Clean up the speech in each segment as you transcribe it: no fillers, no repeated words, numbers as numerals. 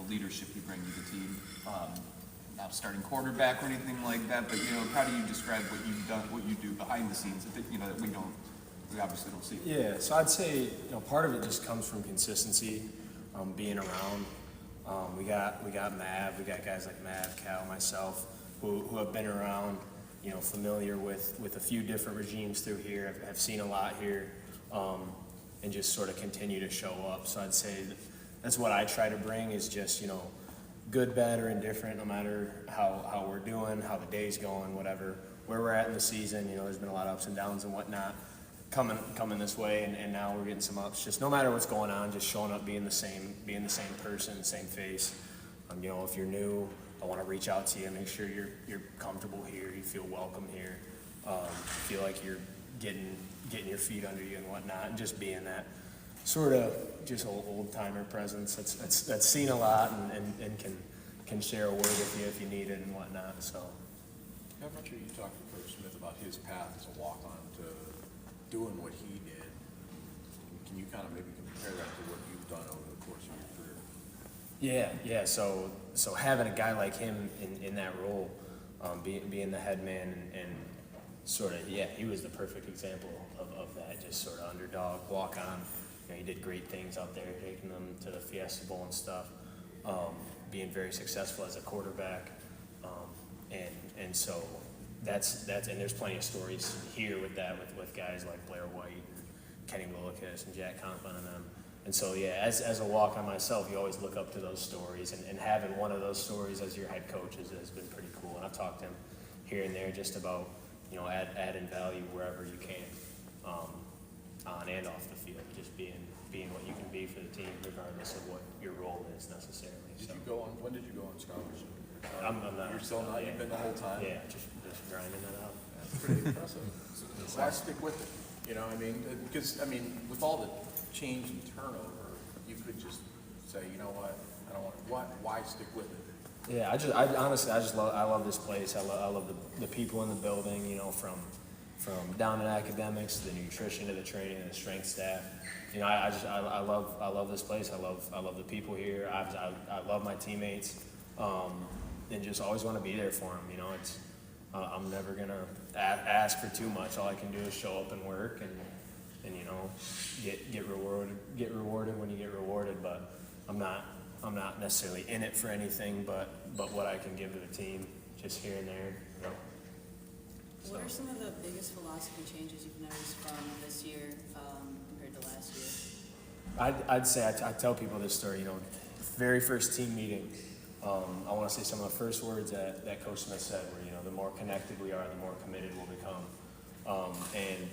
leadership you bring to the team. Not starting quarterback or anything like that, but how do you describe what you've done, what you do behind the scenes that that we obviously don't see? Yeah, so I'd say part of it just comes from consistency, being around. We got Mav, we got guys like Mav, Cal, myself, who have been around, familiar with a few different regimes through here. I've seen a lot here, and just sort of continue to show up. So I'd say that's what I try to bring is just good, bad, or indifferent, no matter how we're doing, how the day's going, whatever, where we're at in the season. There's been a lot of ups and downs and whatnot coming this way, and now we're getting some ups. Just no matter what's going on, just showing up, being the same person, same face. If you're new, I want to reach out to you, make sure you're comfortable here, you feel welcome here, feel like you're getting your feet under you and whatnot, and just being that sort of just old timer presence that's seen a lot and can share a word with you if you need it and whatnot. So How much are you talking to Coach Smith about his path as a walk-on to doing what he did? Can you kind of maybe compare that to what you've done over the course of your career? Yeah. So having a guy like him in that role, being the head man and sort of, he was the perfect example of that, just sort of underdog, walk on. He did great things out there, taking them to the Fiesta Bowl and stuff, being very successful as a quarterback. And so that's and there's plenty of stories here with that, with guys like Blair White, Kenny Willikis, and Jack Conklin and them. And so, as a walk-on myself, you always look up to those stories, and having one of those stories as your head coach has been pretty cool. And I've talked to him here and there just about, adding value wherever you can, on and off the field, just being what you can be for the team, regardless of what your role is necessarily. When did you go on scholarship? I'm not. You're still not, you've been the whole time? Yeah, just grinding it out. That's pretty impressive. So why stick with it? Because, with all the change and turnover, you could just say, I don't want, why stick with it? Yeah, I honestly love this place. I love the people in the building, from down in academics to the nutrition to the training and the strength staff. I love this place. I love the people here. I love my teammates, and just always want to be there for them. I'm never gonna ask for too much. All I can do is show up and work and get rewarded when you get rewarded. But I'm not necessarily in it for anything but what I can give to the team, just here and there. What are some of the biggest philosophy changes you've noticed from this year compared to last year? I'd say I tell people this story. Very first team meeting. I want to say some of the first words that Coach Smith said were, the more connected we are, the more committed we'll become. And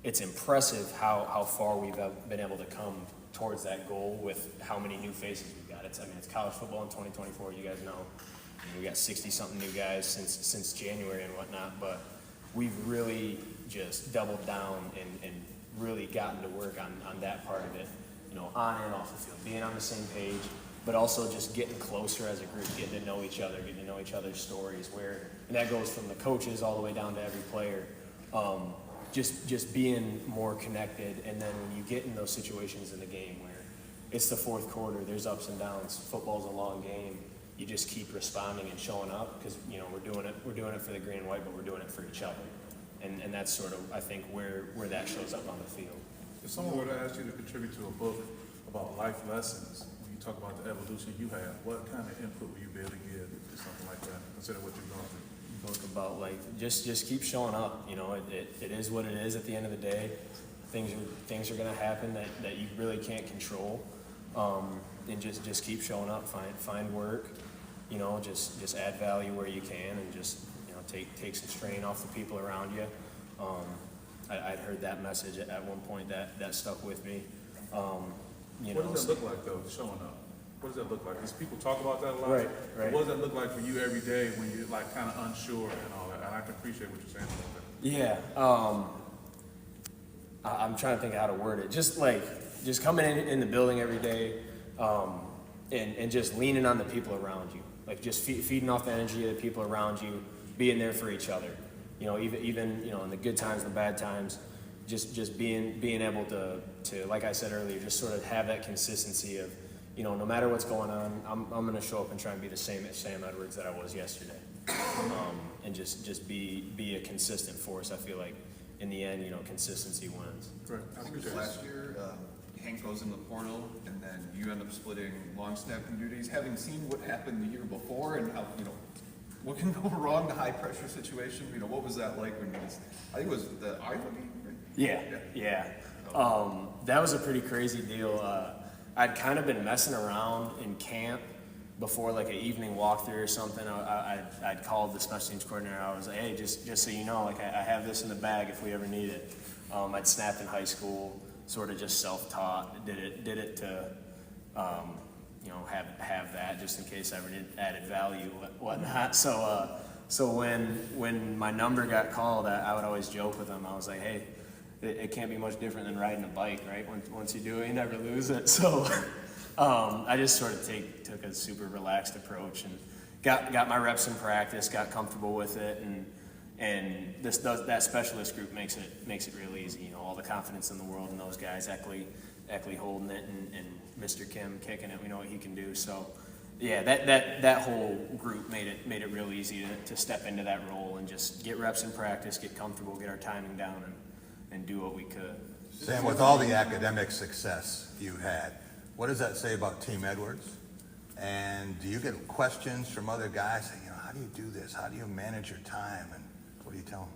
it's impressive how far we've been able to come towards that goal with how many new faces we've got. It's college football in 2024. You guys know, we got 60-something new guys since January and whatnot. But we've really just doubled down and really gotten to work on that part of it, on and off the field, being on the same page, but also just getting closer as a group, getting to know each other, getting to know each other's stories, and that goes from the coaches all the way down to every player. Just being more connected, and then when you get in those situations in the game where it's the fourth quarter, there's ups and downs, football's a long game, you just keep responding and showing up because we're doing it for the green and white, but we're doing it for each other, and that's sort of, I think, where that shows up on the field. If someone were to ask you to contribute to a book about life lessons, when you talk about the evolution you have, what kind of input would you be able to give to something like that, considering what you've gone through? Book about just keep showing up. It is what it is at the end of the day. Things are going to happen that you really can't control, and just keep showing up. Find work. Just add value where you can, and just take some strain off the people around you. I'd heard that message at one point that stuck with me. What does that look like though, showing up? What does that look like? Because people talk about that a lot. Right. What does that look like for you every day when you're kind of unsure and all that? And I can appreciate what you're saying about that. Yeah. I'm trying to think of how to word it. Just coming in the building every day, and just leaning on the people around you. Just feeding off the energy of the people around you, being there for each other. Even in the good times, the bad times, just being able to, like I said earlier, just sort of have that consistency of, no matter what's going on, I'm gonna show up and try and be the same at Sam Edwards that I was yesterday. And just be a consistent force. I feel like in the end, consistency wins. Right. I think it was last year, Hank goes in the portal, and then you end up splitting long snapping duties. Having seen what happened the year before and how, what can go wrong, the high pressure situation, what was that like when I think it was the Iowa game, right? Yeah. That was a pretty crazy deal. I'd kind of been messing around in camp before like an evening walkthrough or something. I'd called the special teams coordinator. I was like, hey, just so you know, like I have this in the bag if we ever need it. I'd snapped in high school, sort of just self-taught. Did it to, have that just in case I ever did added value, whatnot. So when my number got called, I would always joke with them. I was like, hey, it can't be much different than riding a bike, right? Once you do it, you never lose it. So I just sort of took a super relaxed approach and got my reps in practice, got comfortable with it, and that specialist group makes it real easy. All the confidence in the world in those guys, Eckley holding it, and Mr. Kim kicking it. We know what he can do. So yeah, that whole group made it real easy to step into that role and just get reps in practice, get comfortable, get our timing down, and do what we could. Sam, with all the academic success you had, what does that say about Team Edwards? And do you get questions from other guys saying, how do you do this? How do you manage your time? And what do you tell them?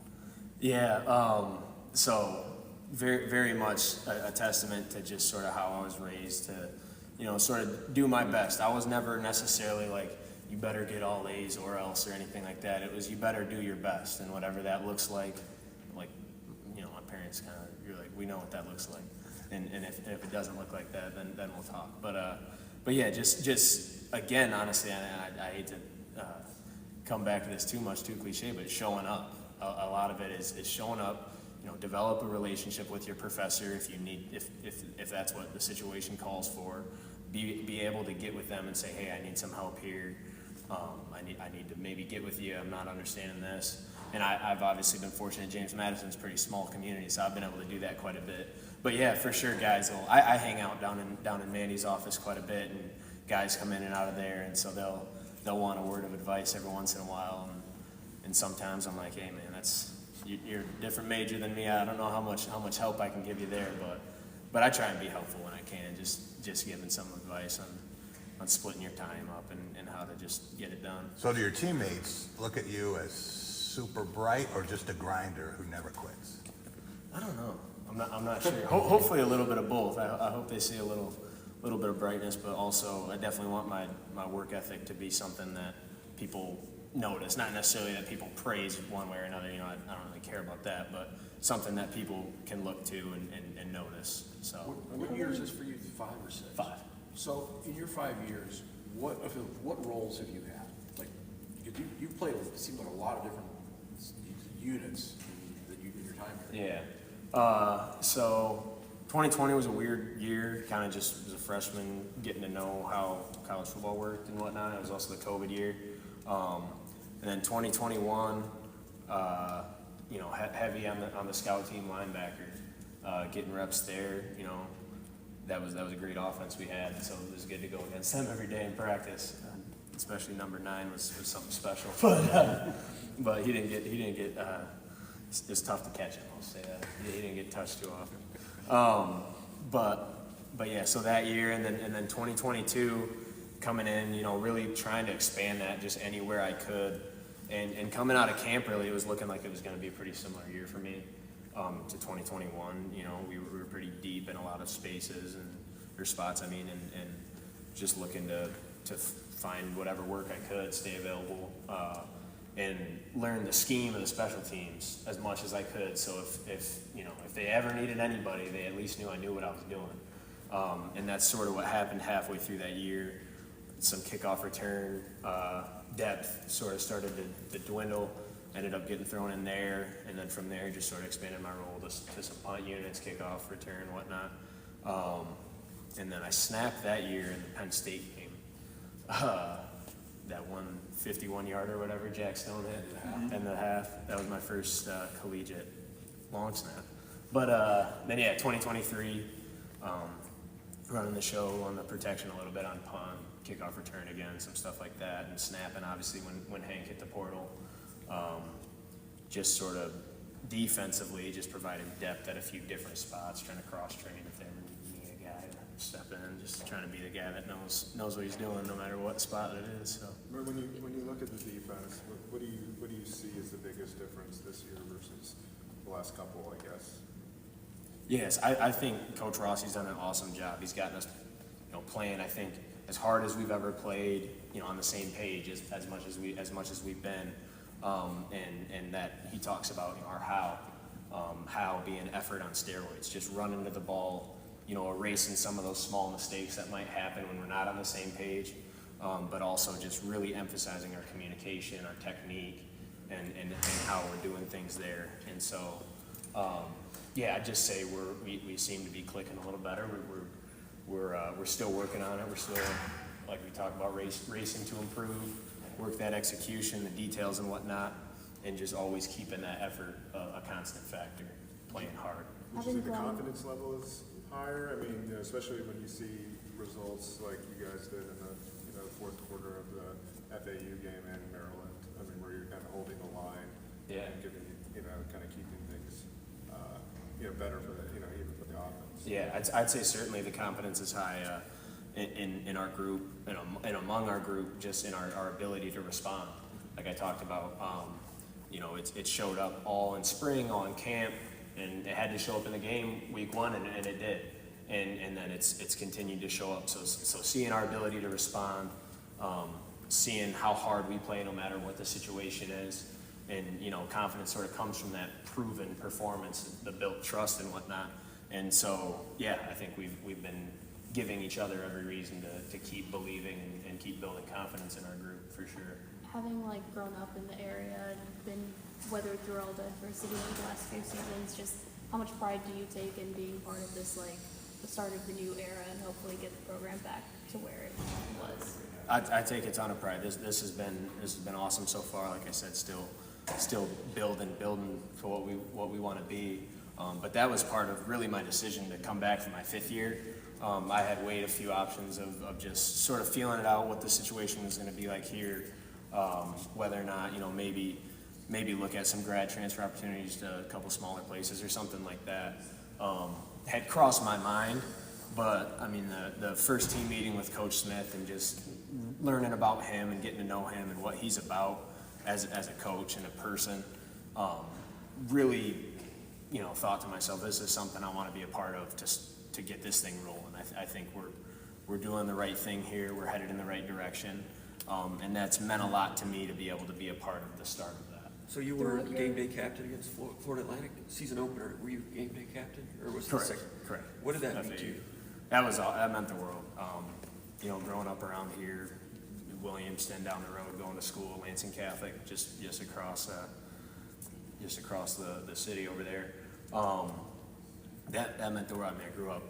Yeah, so very, very much a testament to just sort of how I was raised to, sort of do my best. I was never necessarily like, you better get all A's or else or anything like that. It was, you better do your best, and whatever that looks like, my parents kind of, you're like, we know what that looks like. And if it doesn't look like that, then we'll talk. But yeah, just again, honestly, I hate to come back to this too cliche, but showing up. A lot of it is showing up. Develop a relationship with your professor if you need, if that's what the situation calls for. Be able to get with them and say, hey, I need some help here. I need to maybe get with you. I'm not understanding this. And I've obviously been fortunate. James Madison's a pretty small community, so I've been able to do that quite a bit. But yeah, for sure, guys. I hang out down in Mandy's office quite a bit, and guys come in and out of there, and so they'll want a word of advice every once in a while. And sometimes I'm like, hey man, you're a different major than me. I don't know how much help I can give you there, but I try and be helpful when I can. Just giving some advice on splitting your time up and how to just get it done. So do your teammates look at you as super bright or just a grinder who never quits? I don't know. I'm not sure. Hopefully a little bit of both. I hope they see a little bit of brightness, but also I definitely want my work ethic to be something that people notice. Not necessarily that people praise one way or another. I don't really care about that, but something that people can look to and notice. So. What year is this for you? 5 or 6? 5. So in your 5 years, what roles have you had? Like, you played, it seemed like a lot of different units that you did your time here. Yeah. So 2020 was a weird year. Kind of just was a freshman getting to know how college football worked and whatnot. It was also the COVID year. And then 2021, heavy on the scout team linebacker, getting reps there. That was a great offense we had, so it was good to go against them every day in practice. Especially number 9 was something special. But he didn't get. It's tough to catch him. I'll say that he didn't get touched too often. But yeah, so that year and then 2022 coming in, really trying to expand that just anywhere I could, and coming out of camp, really it was looking like it was going to be a pretty similar year for me to 2021. We were pretty deep in a lot of spaces or spots. And just looking to find whatever work I could, stay available, and learn the scheme of the special teams as much as I could. So if they ever needed anybody, they at least knew I knew what I was doing. And that's sort of what happened halfway through that year. Some kickoff return depth sort of started to dwindle. Ended up getting thrown in there, and then from there just sort of expanded my role to some punt units, kickoff return, whatnot. And then I snapped that year in the Penn State game. That 151-yarder or whatever Jack Stone hit in the half. That was my first collegiate long snap. But then 2023, running the show on the protection a little bit on punt, kickoff return again, some stuff like that, and snapping obviously when Hank hit the portal. Just sort of defensively, just providing depth at a few different spots, trying to cross-train if they ever need a guy to step in, just trying to be the guy that knows what he's doing no matter what spot it is. So. When you look at the defense, what do you see as the biggest difference this year versus the last couple, I guess? Yes, I think Coach Rossi's done an awesome job. He's gotten us, playing, I think, as hard as we've ever played, on the same page as much as we've been. And that he talks about our how being effort on steroids, just running to the ball, erasing some of those small mistakes that might happen when we're not on the same page, but also just really emphasizing our communication, our technique, and how we're doing things there. And so, I'd just say we seem to be clicking a little better. We're still working on it. We're still, like we talked about, racing to improve, work that execution, the details and whatnot, and just always keeping that effort a constant factor, playing hard. Would you say the confidence level is higher? I mean, especially when you see results like you guys did in the fourth quarter of the FAU game in Maryland. I mean, where you're kind of holding the line, Yeah. and giving, kind of keeping things, better for the, even for the offense. Yeah, I'd say certainly the confidence is high in our group and among our group, just in our ability to respond. Like I talked about, it showed up all in spring, all in camp, and it had to show up in the game week one, and it did. And then it's continued to show up. So seeing our ability to respond, seeing how hard we play no matter what the situation is, and confidence sort of comes from that proven performance, the built trust and whatnot. And so I think we've been giving each other every reason to keep believing and keep building confidence in our group for sure. Having grown up in the area and been weathered through all the adversity over the last few seasons, just how much pride do you take in being part of this the start of the new era and hopefully get the program back to where it was? I take a ton of pride. This has been awesome so far. Like I said, still building for what we want to be. But that was part of really my decision to come back for my fifth year. I had weighed a few options of just sort of feeling it out, what the situation was going to be like here, whether or not, maybe look at some grad transfer opportunities to a couple smaller places or something like that. Had crossed my mind, but I mean, the first team meeting with Coach Smith and just learning about him and getting to know him and what he's about as a coach and a person, really, thought to myself, this is something I want to be a part of to get this thing rolling. I think we're doing the right thing here. We're headed in the right direction, and that's meant a lot to me to be able to be a part of the start of that. So you were game day captain against Florida Atlantic season opener. Were you game day captain, or was it Correct. second? Correct. What did that mean to you? That meant the world. Growing up around here, Williamston down the road, going to school, Lansing Catholic, just across the city over there. That meant the world. I mean, I grew up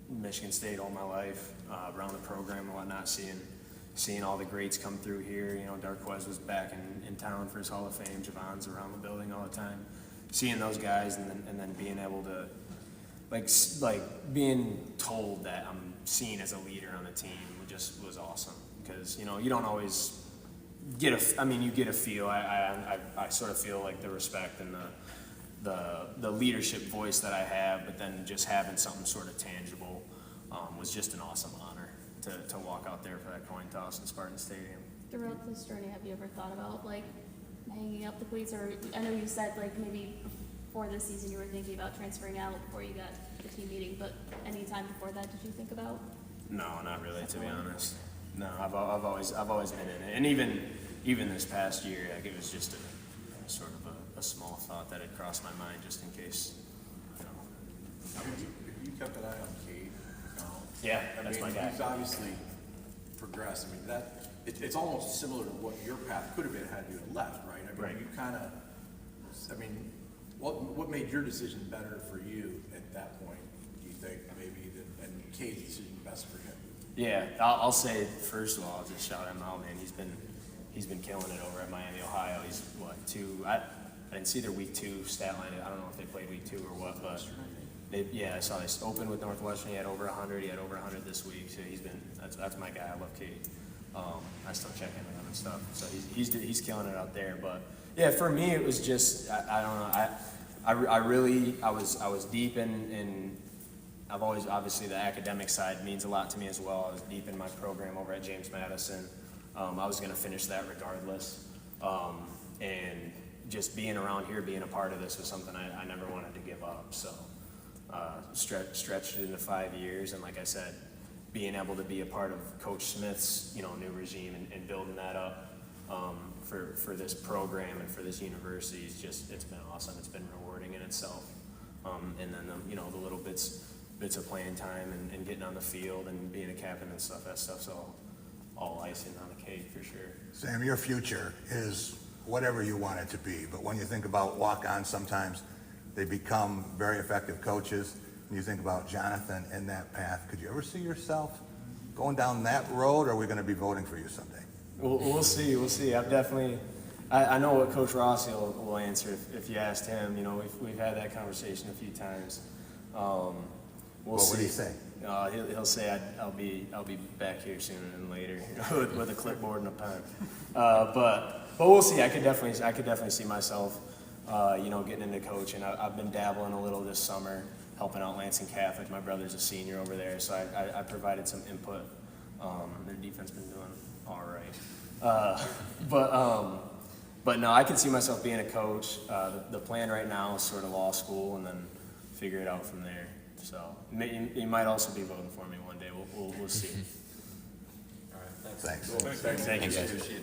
in Michigan State all my life, around the program and whatnot, seeing all the greats come through here. Darquez was back in town for his Hall of Fame. Javon's around the building all the time. Seeing those guys and then being able to, being told that I'm seen as a leader on the team just was awesome. Because, you don't always get you get a feel. I sort of feel like the respect and the leadership voice that I have, but then just having something sort of tangible was just an awesome honor to walk out there for that coin toss in Spartan Stadium. Throughout this journey, have you ever thought about hanging up the cleats? Or I know you said maybe before this season you were thinking about transferring out before you got the team meeting, but any time before that did you think about? No, not really, to be honest. No, I've always been in it, and even this past year, it was just a sort of a small thought that had crossed my mind, just in case. I mean, you kept an eye on Cade. Yeah, that's my guy. He's obviously progressed. I mean, it's almost similar to what your path could have been had you had left, right? I mean, Right. you kind of. What made your decision better for you at that point? Do you think maybe and Cade's decision best for him? Yeah, I'll say first of all, I'll just shout him out, man. He's been killing it over at Miami, Ohio. He's I didn't see their week 2 stat line. I don't know if they played week 2 or what, but I saw this open with Northwestern. He had over 100. He had over 100 this week. So that's my guy. I love Kate. I still check in with him and stuff. So he's killing it out there. But yeah, for me it was just I don't know. I was deep in. I've always, obviously the academic side means a lot to me as well. I was deep in my program over at James Madison. I was going to finish that regardless. And just being around here, being a part of this was something I never wanted to give up. So stretched it into 5 years. And like I said, being able to be a part of Coach Smith's, new regime and building that up for this program and for this university is it's been awesome. It's been rewarding in itself. And then, the little bits of playing time and getting on the field and being a captain and stuff, that stuff's all icing on the cake for sure. Sam, your future is whatever you want it to be, but when you think about walk-ons, sometimes they become very effective coaches. When you think about Jonathan in that path, could you ever see yourself going down that road, or are we going to be voting for you someday? We'll see. I know what Coach Rossi will answer if you asked him. We've had that conversation a few times. We'll see. What would he say? He'll say I'll be back here sooner than later with a clipboard and a pen. But we'll see. I could definitely see myself, getting into coaching. I've been dabbling a little this summer, helping out Lansing Catholic. My brother's a senior over there, so I provided some input. Their defense been doing all right. But no, I can see myself being a coach. The plan right now is sort of law school and then figure it out from there. So you might also be voting for me one day. We'll see. Thanks. Thank you guys.